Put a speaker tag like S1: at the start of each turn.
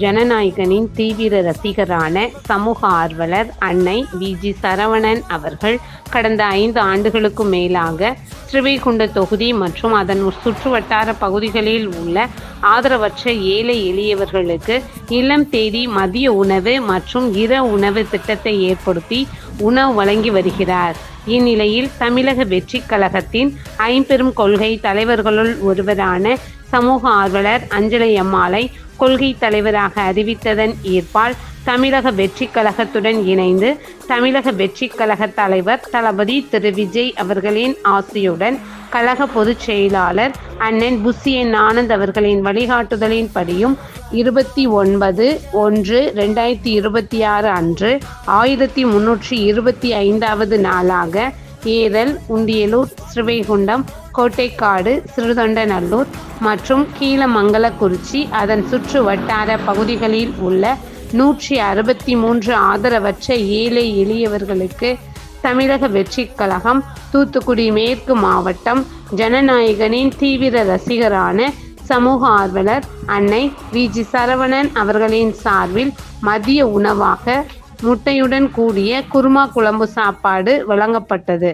S1: ஜனநாயகனின் தீவிர ரசிகரான சமூக ஆர்வலர் அன்னை வி.ஜி. சரவணன் அவர்கள் கடந்த 5 ஆண்டுகளுக்கு மேலாக ஸ்ரீவைகுண்ட தொகுதி மற்றும் அதன் சுற்றுவட்டார பகுதிகளில் உள்ள ஆதரவற்ற ஏழை எளியவர்களுக்கு இல்லம் தேடி மதிய உணவு மற்றும் இரவு உணவு திட்டத்தை ஏற்படுத்தி உணவு வழங்கி வருகிறார். இந்நிலையில் தமிழக வெற்றிக் கழகத்தின் 5 கொள்கை தலைவர்களுள் ஒருவரான சமூக ஆர்வலர் அஞ்சலை அம்மாளை கொள்கை தலைவராக அறிவித்ததன் ஈர்ப்பால் தமிழக வெற்றிக் கழகத்துடன் இணைந்து தமிழக வெற்றிக் கழக தலைவர் தளபதி திரு விஜய் அவர்களின் ஆசையுடன் கழக பொதுச் செயலாளர் அண்ணன் புஷி என் ஆனந்த் அவர்களின் வழிகாட்டுதலின்படியும் 29/1/2026 அன்று 1325வது நாளாக ஏரல், உண்டியலூர், ஸ்ரீவைகுண்டம், கோட்டைக்காடு, சிறுதொண்டநல்லூர் மற்றும் கீழமங்கலக்குறிச்சி அதன் சுற்று வட்டார பகுதிகளில் உள்ள 163 ஆதரவற்ற ஏழை எளியவர்களுக்கு தமிழக வெற்றிக் கழகம் தூத்துக்குடி மேற்கு மாவட்டம் ஜனநாயகனின் தீவிர ரசிகரான சமூக ஆர்வலர் அன்னை வி.ஜி. சரவணன் அவர்களின் சார்பில் மதிய உணவாக முட்டையுடன் கூடிய குருமா குழம்பு சாப்பாடு வழங்கப்பட்டது.